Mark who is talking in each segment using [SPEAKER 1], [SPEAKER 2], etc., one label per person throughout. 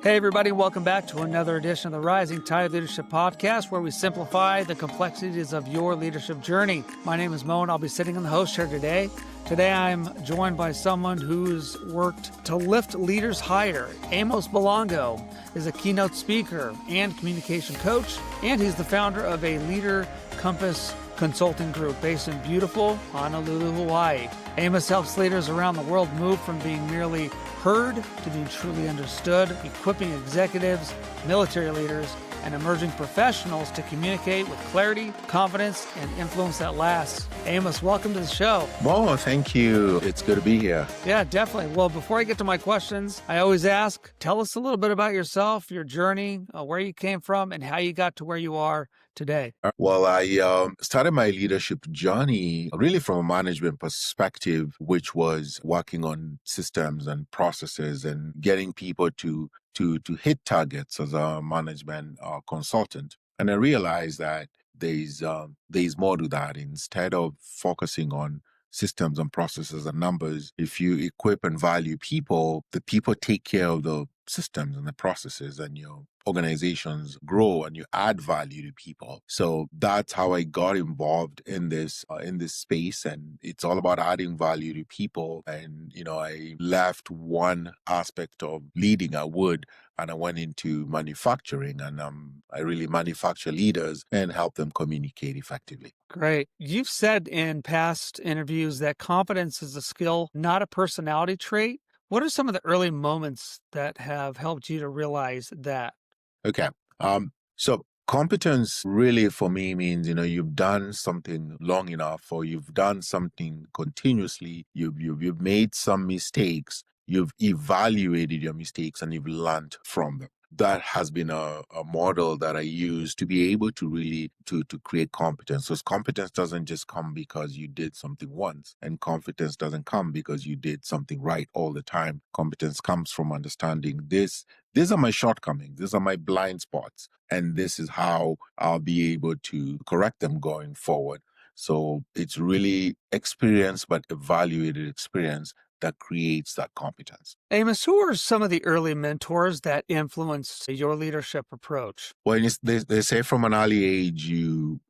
[SPEAKER 1] Hey, everybody, welcome back to another edition of the Rising Tide Leadership Podcast, where we simplify the complexities of your leadership journey. My name is Mo, and I'll be sitting in the host chair today. Today, I'm joined by someone who's worked to lift leaders higher. Amos Balongo is a keynote speaker and communication coach, and he's the founder of a Leader Compass consulting group based in beautiful Honolulu, Hawaii. Amos helps leaders around the world move from being merely heard to being truly understood, equipping executives, military leaders, and emerging professionals to communicate with clarity, confidence, and influence that lasts. Amos, welcome to the show.
[SPEAKER 2] Mo, thank you. It's good to be here.
[SPEAKER 1] Yeah, definitely. Well, before I get to my questions, I always ask, tell us a little bit about yourself, your journey, where you came from, and how you got to where you are today.
[SPEAKER 2] Well, I started my leadership journey really from a management perspective, which was working on systems and processes and getting people to hit targets as a management consultant. And I realized that there's more to that. Instead of focusing on systems and processes and numbers, if you equip and value people, the people take care of the systems and the processes, and your organizations grow and you add value to people. So that's how I got involved in this space, and it's all about adding value to people. And I left one aspect of leading and I went into manufacturing, and I really manufacture leaders and help them communicate effectively.
[SPEAKER 1] Great. You've said in past interviews that confidence is a skill, not a personality trait. What are some of the early moments that have helped you to realize that?
[SPEAKER 2] Okay. So competence really for me means, you've done something long enough, or you've done something continuously. You've made some mistakes. You've evaluated your mistakes and you've learned from them. That has been a model that I use to be able to really to create competence. So competence doesn't just come because you did something once, and confidence doesn't come because you did something right all the time. Competence comes from understanding this. These are my shortcomings. These are my blind spots. And this is how I'll be able to correct them going forward. So it's really experience, but evaluated experience that creates that competence.
[SPEAKER 1] Amos, who are some of the early mentors that influenced your leadership approach?
[SPEAKER 2] Well, they say from an early age, you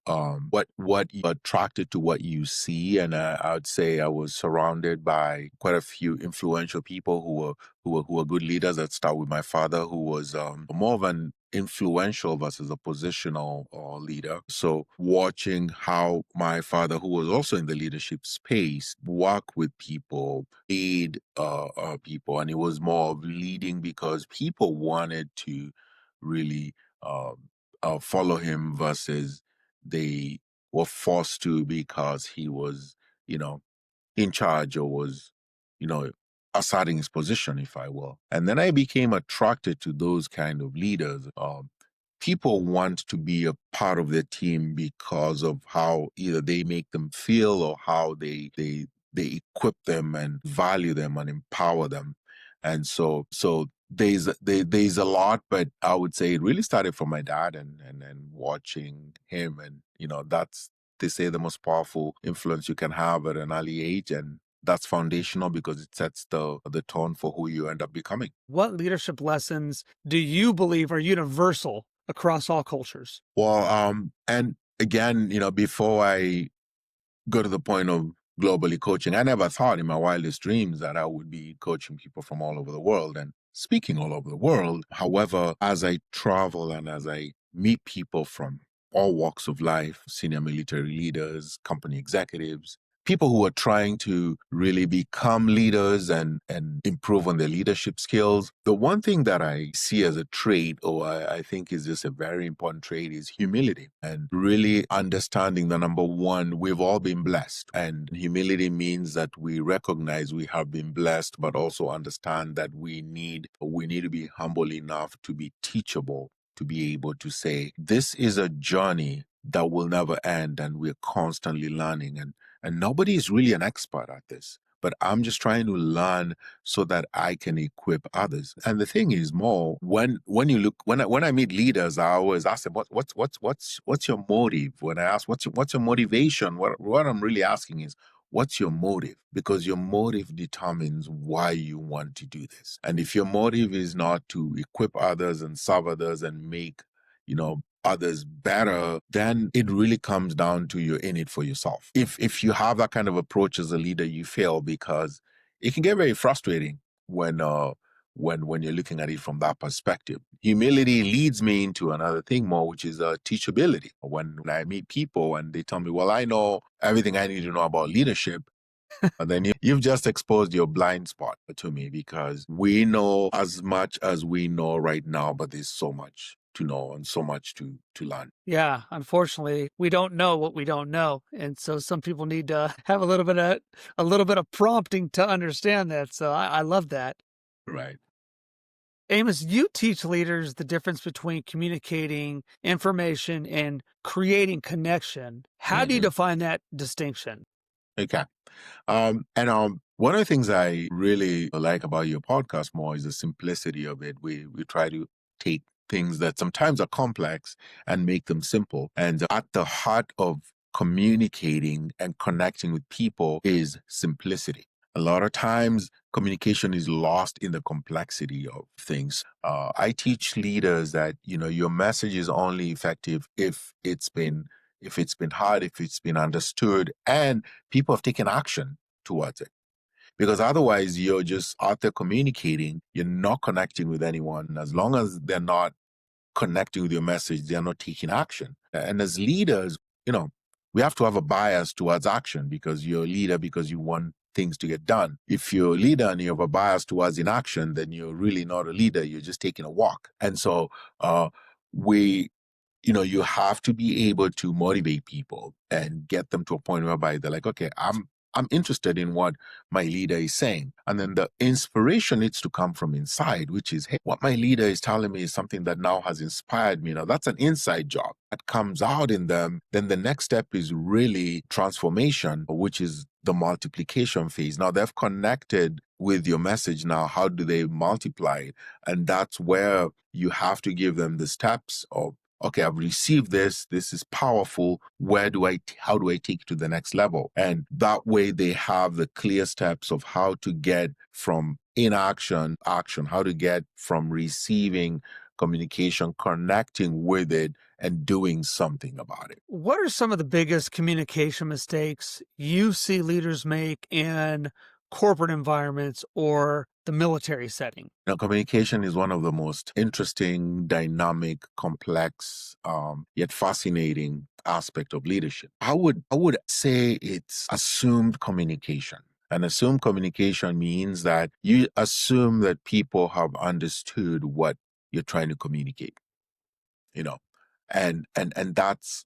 [SPEAKER 2] what you attracted to what you see, and I would say I was surrounded by quite a few influential people who were good leaders. I'd start with my father, who was more of an influential versus a positional leader. So watching how my father, who was also in the leadership space, work with people, lead people, and it was more of leading because people wanted to really follow him versus they were forced to because he was, in charge, or was, asserting his position, if I will. And then I became attracted to those kind of leaders. People want to be a part of their team because of how either they make them feel or how they equip them and value them and empower them. And so there's a lot, but I would say it really started from my dad and watching him. And, that's, they say, the most powerful influence you can have at an early age. And that's foundational because it sets the tone for who you end up becoming.
[SPEAKER 1] What leadership lessons do you believe are universal across all cultures?
[SPEAKER 2] Well, and again, before I go to the point of globally coaching, I never thought in my wildest dreams that I would be coaching people from all over the world and speaking all over the world. However, as I travel and as I meet people from all walks of life, senior military leaders, company executives, people who are trying to really become leaders and improve on their leadership skills, the one thing that I see as a trait, or I think is just a very important trait, is humility. And really understanding that, number one, we've all been blessed. And humility means that we recognize we have been blessed, but also understand that we need to be humble enough to be teachable, to be able to say, this is a journey that will never end, and we're constantly learning. And nobody is really an expert at this, but I'm just trying to learn so that I can equip others. And the thing is, more when I meet leaders, I always ask them, what's your motive? When I ask what's your motivation, what I'm really asking is, what's your motive? Because your motive determines why you want to do this. And if your motive is not to equip others and serve others and make, others better, then it really comes down to you're in it for yourself. If you have that kind of approach as a leader, you fail, because it can get very frustrating when you're looking at it from that perspective. Humility leads me into another thing more, which is teachability. When I meet people and they tell me, well, I know everything I need to know about leadership, and then you've just exposed your blind spot to me, because we know as much as we know right now, but there's so much to know and so much to learn.
[SPEAKER 1] Yeah, unfortunately, we don't know what we don't know, and so some people need to have a little bit of prompting to understand that. So I love that.
[SPEAKER 2] Right.
[SPEAKER 1] Amos, you teach leaders the difference between communicating information and creating connection. How do you
[SPEAKER 2] Mhm.
[SPEAKER 1] define that distinction?
[SPEAKER 2] Okay. And one of the things I really like about your podcast more is the simplicity of it. We try to take things that sometimes are complex and make them simple. And at the heart of communicating and connecting with people is simplicity. A lot of times, communication is lost in the complexity of things. I teach leaders that your message is only effective if it's been heard, if it's been understood, and people have taken action towards it. Because otherwise, you're just out there communicating, you're not connecting with anyone. As long as they're not connecting with your message, they're not taking action. And as leaders, we have to have a bias towards action, because you're a leader because you want things to get done. If you're a leader and you have a bias towards inaction, then you're really not a leader. You're just taking a walk. And so we you have to be able to motivate people and get them to a point whereby they're like, okay, I'm interested in what my leader is saying. And then the inspiration needs to come from inside, which is, hey, what my leader is telling me is something that now has inspired me. Now, that's an inside job that comes out in them. Then the next step is really transformation, which is the multiplication phase. Now, they've connected with your message. Now, how do they multiply it? And that's where you have to give them the steps of, okay, I've received this. This is powerful. How do I take it to the next level? And that way they have the clear steps of how to get from inaction, action, how to get from receiving communication, connecting with it, and doing something about it.
[SPEAKER 1] What are some of the biggest communication mistakes you see leaders make in corporate environments or the military setting?
[SPEAKER 2] Now, communication is one of the most interesting, dynamic, complex, yet fascinating aspect of leadership. I would say it's assumed communication. And assumed communication means that you assume that people have understood what you're trying to communicate, you know, and that's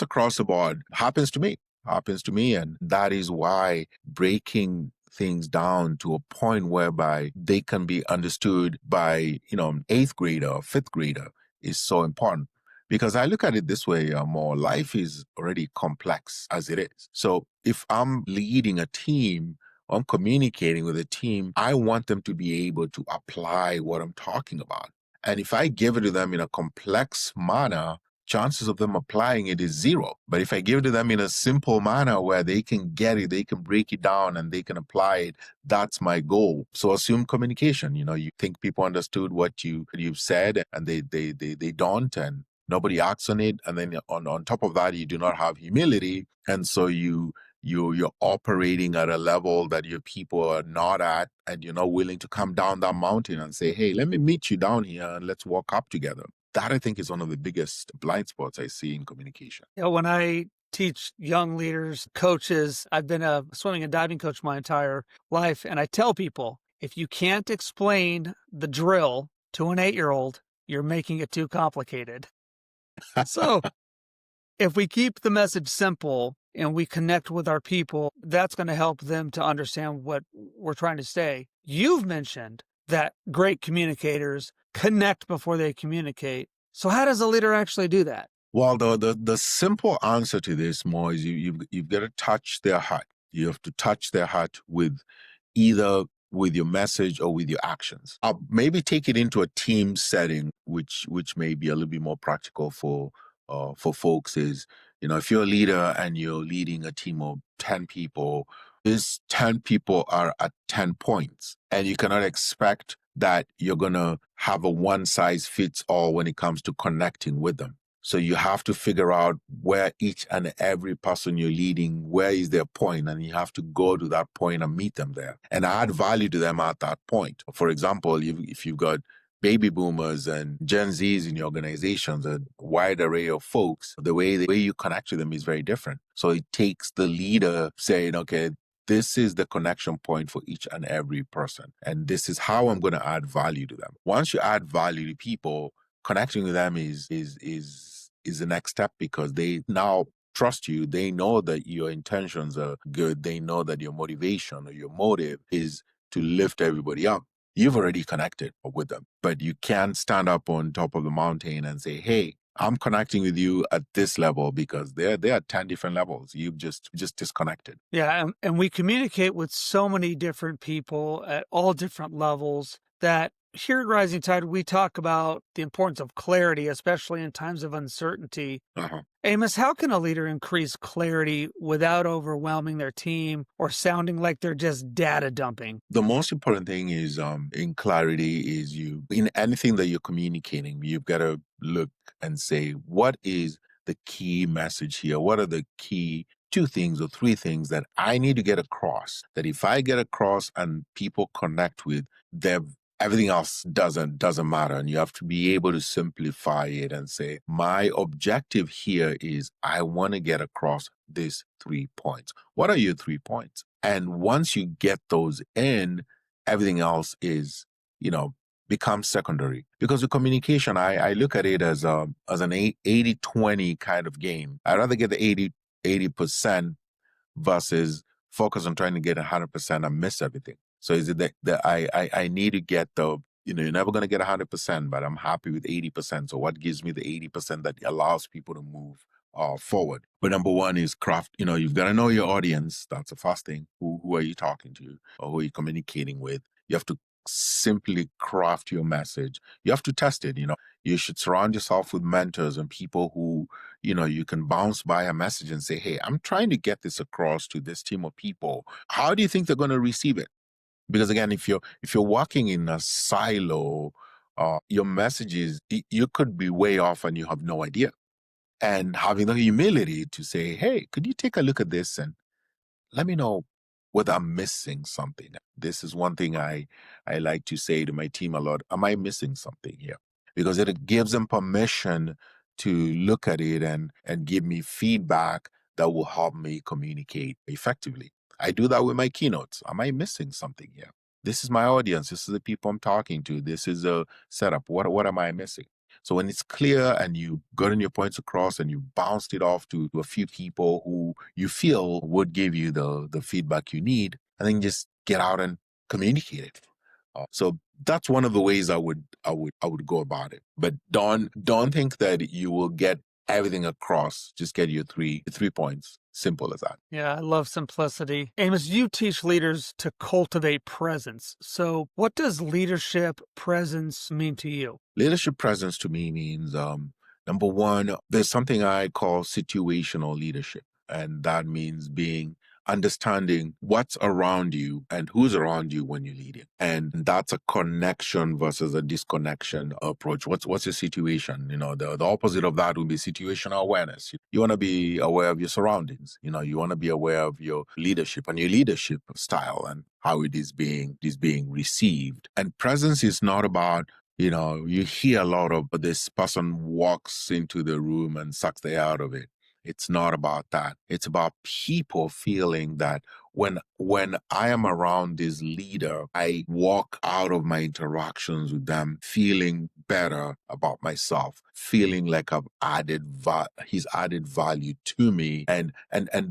[SPEAKER 2] across the board. Happens to me, and that is why breaking things down to a point whereby they can be understood by an eighth grader or fifth grader is so important. Because I look at it this way, more life is already complex as it is. So if I'm leading a team, I'm communicating with a team, I want them to be able to apply what I'm talking about. And if I give it to them in a complex manner, chances of them applying it is zero. But if I give it to them in a simple manner where they can get it, they can break it down and they can apply it, that's my goal. So assume communication. You think people understood what you've said, and they don't, and nobody acts on it. And then on top of that, you do not have humility. And so you're operating at a level that your people are not at, and you're not willing to come down that mountain and say, hey, let me meet you down here and let's walk up together. That, I think, is one of the biggest blind spots I see in communication.
[SPEAKER 1] When I teach young leaders, coaches, I've been a swimming and diving coach my entire life, and I tell people, if you can't explain the drill to an 8-year-old, you're making it too complicated. So if we keep the message simple and we connect with our people, that's going to help them to understand what we're trying to say. You've mentioned that great communicators connect before they communicate. So how does a leader actually do that?
[SPEAKER 2] Well, the simple answer to this more is you've got to touch their heart. You have to touch their heart with either with your message or with your actions. I'll maybe take it into a team setting, which may be a little bit more practical for folks. Is if you're a leader and you're leading a team of 10 people, these 10 people are at 10 points, and you cannot expect that you're going to have a one size fits all when it comes to connecting with them. So you have to figure out where each and every person you're leading, where is their point, and you have to go to that point and meet them there and add value to them at that point. For example, if you've got baby boomers and Gen Zs in your organizations, a wide array of folks, the way you connect to them is very different. So it takes the leader saying, okay, this is the connection point for each and every person, and this is how I'm going to add value to them. Once you add value to people, connecting with them is the next step, because they now trust you. They know that your intentions are good. They know that your motivation or your motive is to lift everybody up. You've already connected with them, but you can't stand up on top of the mountain and say, hey, I'm connecting with you at this level, because they're at 10 different levels. You've just disconnected.
[SPEAKER 1] Yeah, and we communicate with so many different people at all different levels that here at Rising Tide, we talk about the importance of clarity, especially in times of uncertainty.
[SPEAKER 2] Uh-huh.
[SPEAKER 1] Amos, how can a leader increase clarity without overwhelming their team or sounding like they're just data dumping?
[SPEAKER 2] The most important thing is in clarity is in anything that you're communicating, you've got to look and say, what is the key message here? What are the key 2 things or 3 things that I need to get across? That if I get across and people connect with them, everything else doesn't matter. And you have to be able to simplify it and say, my objective here is I want to get across these 3 points. What are your 3 points? And once you get those in, everything else is, becomes secondary. Because with communication, I look at it as an 80-20 kind of game. I'd rather get the 80% versus focus on trying to get 100% and miss everything. So is it that I need to get you're never going to get 100%, but I'm happy with 80%. So what gives me the 80% that allows people to move forward? But number one is craft. You've got to know your audience. That's the first thing. Who are you talking to, or who are you communicating with? You have to simply craft your message. You have to test it. You should surround yourself with mentors and people who you can bounce by a message and say, hey, I'm trying to get this across to this team of people. How do you think they're going to receive it? Because again, if you're working in a silo, your messages, you could be way off and you have no idea. And having the humility to say, hey, could you take a look at this and let me know whether I'm missing something. This is one thing I like to say to my team a lot. Am I missing something here? Because it gives them permission to look at it and give me feedback that will help me communicate effectively. I do that with my keynotes. Am I missing something here? This is my audience. This is the people I'm talking to. This is a setup. What am I missing? So when it's clear and you gotten your points across and you bounced it off to a few people who you feel would give you the feedback you need, and then just get out and communicate it. So that's one of the ways I would go about it. But don't think that you will get everything across. Just get your three points. Simple as that.
[SPEAKER 1] Yeah, I love simplicity. Amos, you teach leaders to cultivate presence. So what does leadership presence mean to you?
[SPEAKER 2] Leadership presence to me means, number one, there's something I call situational leadership. And that means understanding what's around you and who's around you when you're leading. And that's a connection versus a disconnection approach. What's your situation? The opposite of that would be situational awareness. You want to be aware of your surroundings. You want to be aware of your leadership and your leadership style and how it is being received. And presence is not about, you hear a lot of this person walks into the room and sucks the air out of it. It's not about that. It's about people feeling that when I am around this leader, I walk out of my interactions with them feeling better about myself, feeling like he's added value to me, and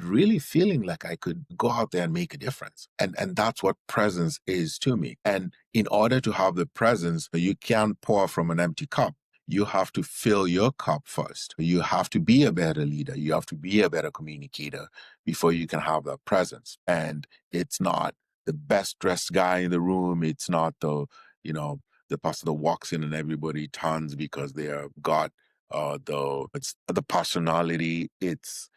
[SPEAKER 2] really feeling like I could go out there and make a difference. And that's what presence is to me. And in order to have the presence, you can't pour from an empty cup. You have to fill your cup first. You have to be a better leader. You have to be a better communicator before you can have that presence. And it's not the best dressed guy in the room. It's not the person that walks in and everybody turns because they have got it's the personality. It's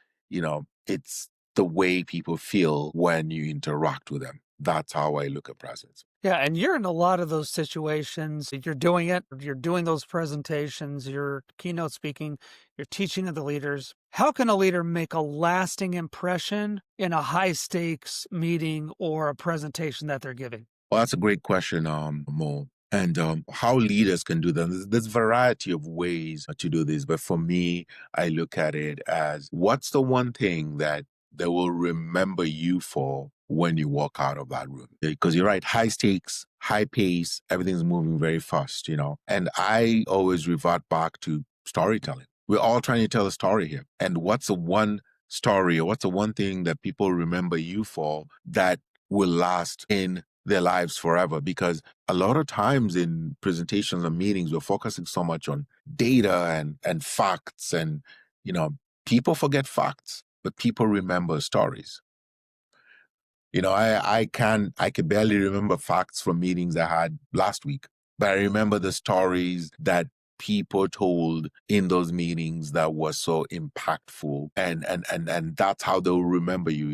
[SPEAKER 2] the way people feel when you interact with them. That's how I look at presence.
[SPEAKER 1] Yeah, and you're in a lot of those situations. You're doing it, you're doing those presentations, you're keynote speaking, you're teaching to the leaders. How can a leader make a lasting impression in a high stakes meeting or a presentation that they're giving?
[SPEAKER 2] Well, that's a great question, Mo. And how leaders can do that. There's variety of ways to do this. But for me, I look at it as what's the one thing that they will remember you for when you walk out of that room? Because you're right, high stakes, high pace, everything's moving very fast, And I always revert back to storytelling. We're all trying to tell a story here. And what's the one story or what's the one thing that people remember you for that will last in their lives forever? Because a lot of times in presentations and meetings, we're focusing so much on data and facts, and people forget facts, but people remember stories. I can barely remember facts from meetings I had last week, but I remember the stories that people told in those meetings that was so impactful, and that's how they'll remember you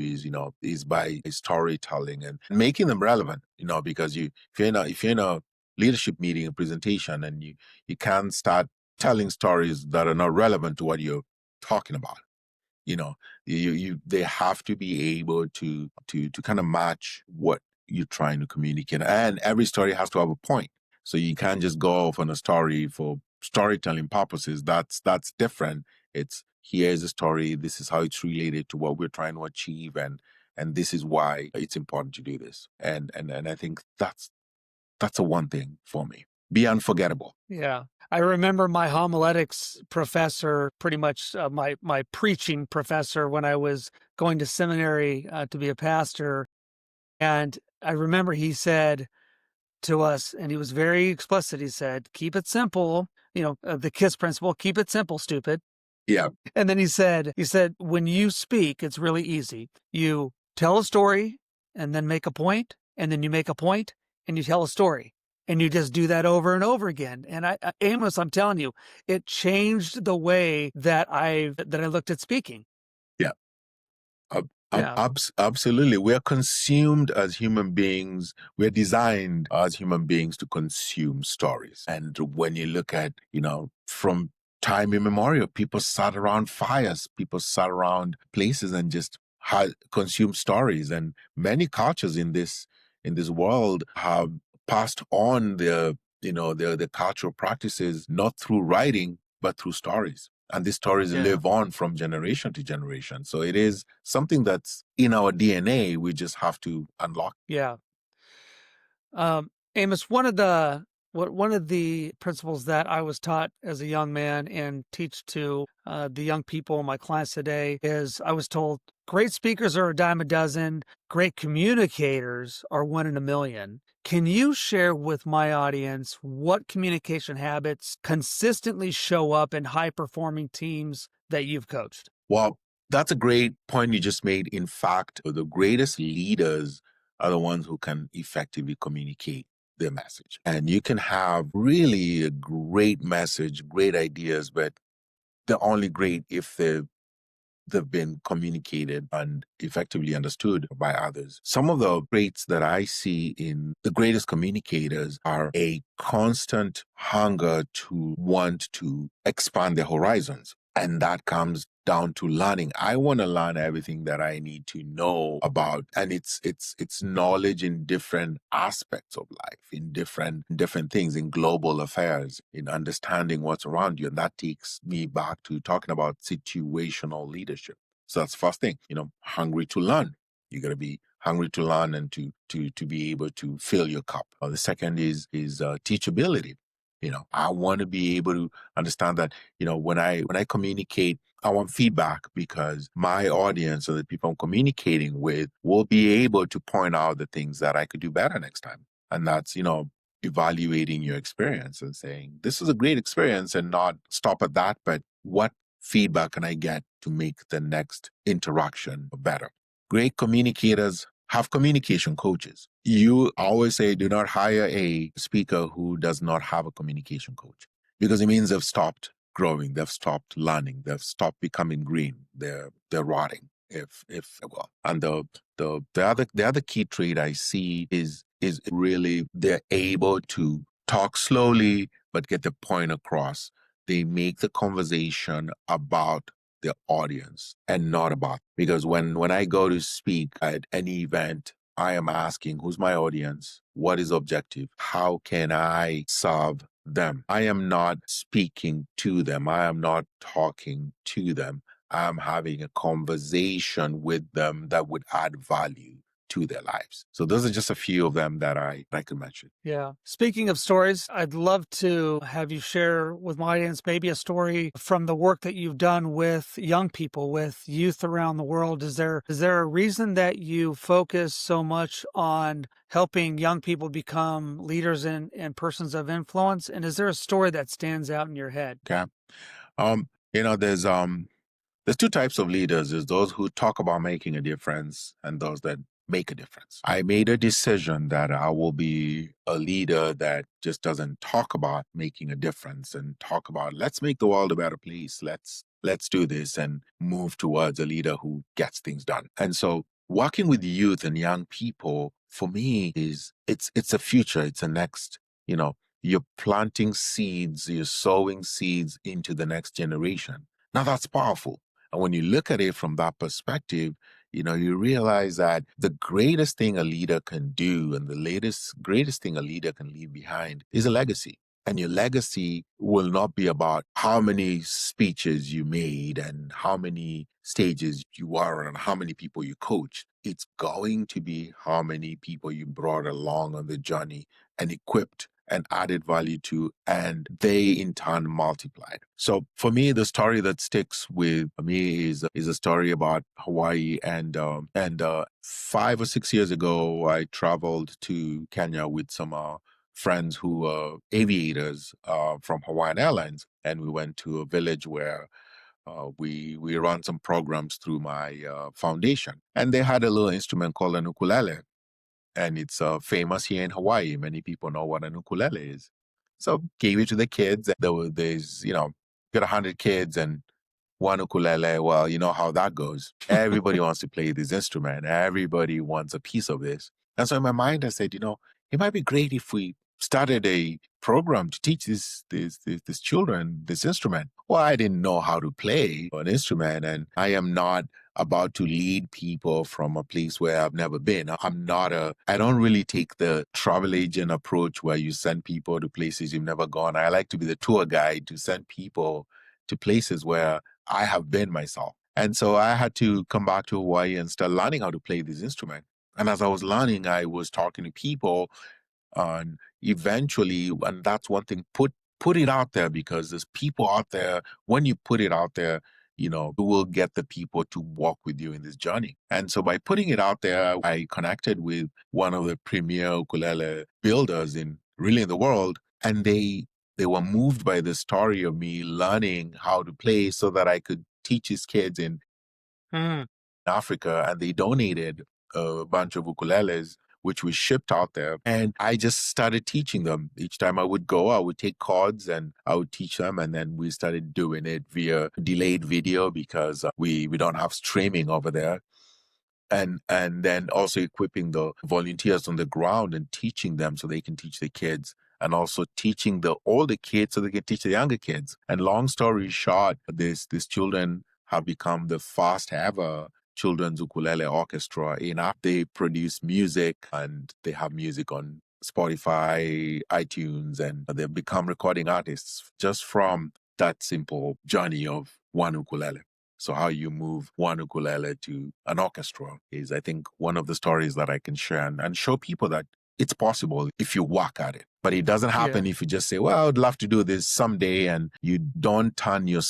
[SPEAKER 2] is by storytelling and making them relevant. Because if you're in a leadership meeting, a presentation, and you can't start telling stories that are not relevant to what you're talking about. They have to be able to kind of match what you're trying to communicate, and every story has to have a point. So you can't just go off on a story for storytelling purposes. That's different. It's here's a story. This is how it's related to what we're trying to achieve, and this is why it's important to do this. And I think that's a one thing for me. Be unforgettable.
[SPEAKER 1] Yeah. I remember my homiletics professor, pretty much my preaching professor when I was going to seminary to be a pastor. And I remember he said to us, and he was very explicit, he said, keep it simple, the KISS principle, keep it simple, stupid.
[SPEAKER 2] Yeah.
[SPEAKER 1] And then he said, when you speak, it's really easy. You tell a story and then make a point, and then you make a point and you tell a story. And you just do that over and over again. And Amos, I'm telling you, it changed the way that I looked at speaking.
[SPEAKER 2] Yeah. Absolutely. We're consumed as human beings. We're designed as human beings to consume stories. And when you look at, from time immemorial, people sat around fires, people sat around places and just consumed stories. And many cultures in this world have passed on their cultural practices, not through writing, but through stories. And these stories live on from generation to generation. So it is something that's in our DNA. We just have to unlock.
[SPEAKER 1] Yeah. Amos, one of the principles that I was taught as a young man and teach to the young people in my class today is I was told great speakers are a dime a dozen, great communicators are one in a million. Can you share with my audience what communication habits consistently show up in high-performing teams that you've coached?
[SPEAKER 2] Well, that's a great point you just made. In fact, the greatest leaders are the ones who can effectively communicate their message. And you can have really a great message, great ideas, but they're only great if they've been communicated and effectively understood by others. Some of the traits that I see in the greatest communicators are a constant hunger to want to expand their horizons. And that comes down to learning. I want to learn everything that I need to know about, and it's knowledge in different aspects of life, in different things, in global affairs, in understanding what's around you. And that takes me back to talking about situational leadership. So that's the first thing, hungry to learn. You got to be hungry to learn and to be able to fill your cup. The second is teachability. I want to be able to understand that, when I communicate, I want feedback, because my audience or the people I'm communicating with will be able to point out the things that I could do better next time. And that's, evaluating your experience and saying, this is a great experience, and not stop at that, but what feedback can I get to make the next interaction better? Great communicators have communication coaches. You always say, do not hire a speaker who does not have a communication coach, because it means they've stopped growing, they've stopped learning, they've stopped becoming green, they're rotting. if well, and the other key trait I see is really they're able to talk slowly but get the point across. They make the conversation about the audience and not about, because when I go to speak at any event, I am asking who's my audience, what is objective, how can I serve them. I am not speaking to them, I am not talking to them, I'm having a conversation with them that would add value to their lives. So those are just a few of them that I could mention.
[SPEAKER 1] Yeah. Speaking of stories, I'd love to have you share with my audience maybe a story from the work that you've done with young people, with youth around the world. Is there a reason that you focus so much on helping young people become leaders and persons of influence? And is there a story that stands out in your head?
[SPEAKER 2] Okay. You know, there's two types of leaders. There's those who talk about making a difference and those that make a difference. I made a decision that I will be a leader that just doesn't talk about making a difference and talk about let's make the world a better place. Let's do this and move towards a leader who gets things done. And so working with youth and young people for me is it's a future. It's a next, you know, you're planting seeds, you're sowing seeds into the next generation. Now that's powerful. And when you look at it from that perspective, you know, you realize that the greatest thing a leader can do and greatest thing a leader can leave behind is a legacy. And your legacy will not be about how many speeches you made and how many stages you were and how many people you coached. It's going to be how many people you brought along on the journey and equipped and added value to, and they in turn multiplied. So for me, the story that sticks with me is a story about Hawaii. And 5 or 6 years ago, I traveled to Kenya with some friends who were aviators from Hawaiian Airlines, and we went to a village where we run some programs through my foundation, and they had a little instrument called an ukulele, and it's famous here in Hawaii. Many people know what an ukulele is. So gave it to the kids. There's got 100 kids and one ukulele. Well, you know how that goes. Everybody wants to play this instrument. Everybody wants a piece of this. And so in my mind, I said, it might be great if we started a program to teach these children this instrument. Well, I didn't know how to play an instrument, and I am not about to lead people from a place where I've never been. I don't really take the travel agent approach where you send people to places you've never gone. I like to be the tour guide to send people to places where I have been myself. And so I had to come back to Hawaii and start learning how to play this instrument. And as I was learning, I was talking to people, and eventually, and that's one thing, put it out there, because there's people out there. When you put it out there, you will get the people to walk with you in this journey. And so by putting it out there, I connected with one of the premier ukulele builders in the world, and they were moved by the story of me learning how to play so that I could teach his kids in Africa, and they donated a bunch of ukuleles, which was shipped out there. And I just started teaching them. Each time I would go, I would take chords and I would teach them. And then we started doing it via delayed video, because we don't have streaming over there. And then also equipping the volunteers on the ground and teaching them so they can teach the kids, and also teaching the older kids so they can teach the younger kids. And long story short, these children have become the first ever children's ukulele orchestra in app. They produce music, and they have music on Spotify, iTunes, and they've become recording artists just from that simple journey of one ukulele. So how you move one ukulele to an orchestra is, I think, one of the stories that I can share and show people that it's possible if you work at it. But it doesn't happen if you just say, well, I'd love to do this someday, and you don't turn your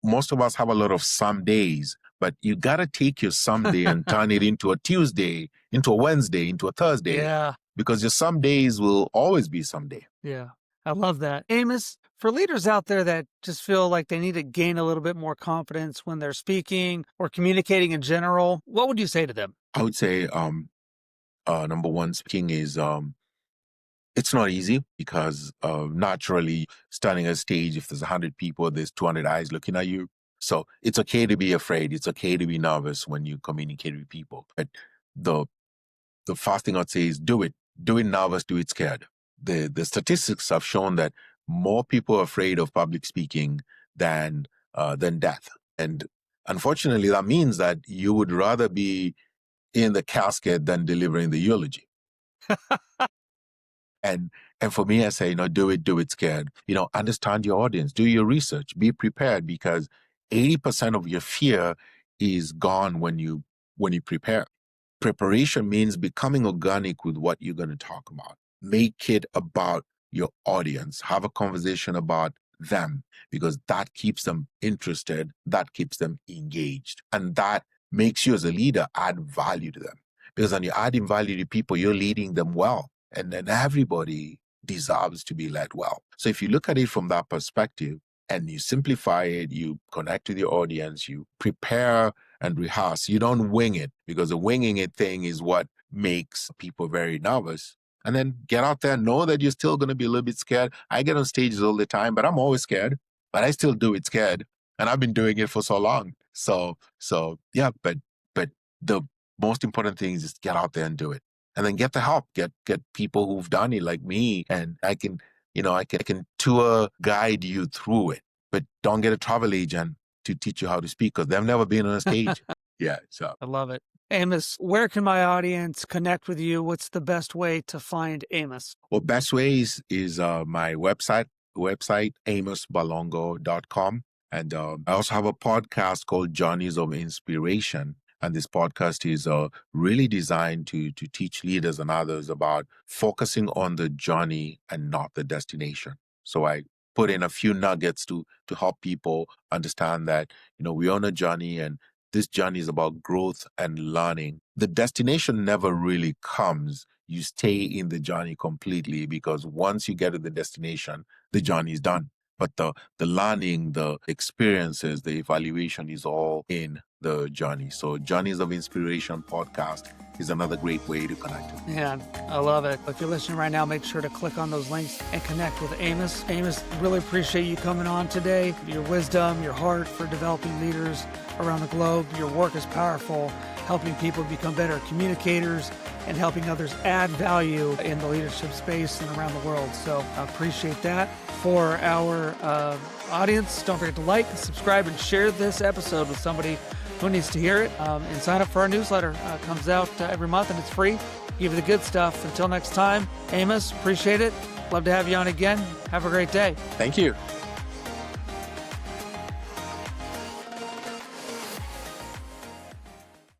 [SPEAKER 2] most of us have a lot of some days, but you got to take your someday and turn it into a Tuesday, into a Wednesday, into a Thursday.
[SPEAKER 1] Yeah.
[SPEAKER 2] Because your some days will always be someday.
[SPEAKER 1] Yeah. I love that. Amos, for leaders out there that just feel like they need to gain a little bit more confidence when they're speaking or communicating in general, what would you say to them?
[SPEAKER 2] I would say, number one, speaking is, it's not easy, because naturally standing on stage, if there's 100 people, there's 200 eyes looking at you. So it's okay to be afraid. It's okay to be nervous when you communicate with people. But the first thing I'd say is do it. Do it nervous, do it scared. The statistics have shown that more people are afraid of public speaking than death. And unfortunately, that means that you would rather be in the casket than delivering the eulogy. And for me, I say, do it scared. Understand your audience, do your research, be prepared, because 80% of your fear is gone when you prepare. Preparation means becoming organic with what you're going to talk about. Make it about your audience. Have a conversation about them, because that keeps them interested, that keeps them engaged, and that makes you as a leader add value to them. Because when you're adding value to people, you're leading them well. And then everybody deserves to be led well. So if you look at it from that perspective and you simplify it, you connect with your audience, you prepare and rehearse. You don't wing it, because the winging it thing is what makes people very nervous. And then get out there, know that you're still going to be a little bit scared. I get on stages all the time, but I'm always scared. But I still do it scared. And I've been doing it for so long. So yeah, but the most important thing is just get out there and do it. And then get the help, get people who've done it like me. And I can tour guide you through it. But don't get a travel agent to teach you how to speak, because they've never been on a stage. Yeah, so.
[SPEAKER 1] I love it. Amos, where can my audience connect with you? What's the best way to find Amos?
[SPEAKER 2] Well, best way is my website, amosbalongo.com. And I also have a podcast called Journeys of Inspiration. And this podcast is really designed to teach leaders and others about focusing on the journey and not the destination. So I put in a few nuggets to help people understand that, we're on a journey, and this journey is about growth and learning. The destination never really comes. You stay in the journey completely, because once you get to the destination, the journey is done. But the learning, the experiences, the evaluation is all in the journey. So Journeys of Inspiration podcast is another great way to connect.
[SPEAKER 1] Yeah, I love it. If you're listening right now, make sure to click on those links and connect with Amos. Amos, really appreciate you coming on today. Your wisdom, your heart for developing leaders around the globe. Your work is powerful, helping people become better communicators and helping others add value in the leadership space and around the world. So I appreciate that. For our audience, don't forget to like, subscribe, and share this episode with somebody who needs to hear it. And sign up for our newsletter. It comes out every month, and it's free. Give you the good stuff. Until next time, Amos, appreciate it. Love to have you on again. Have a great day.
[SPEAKER 2] Thank you.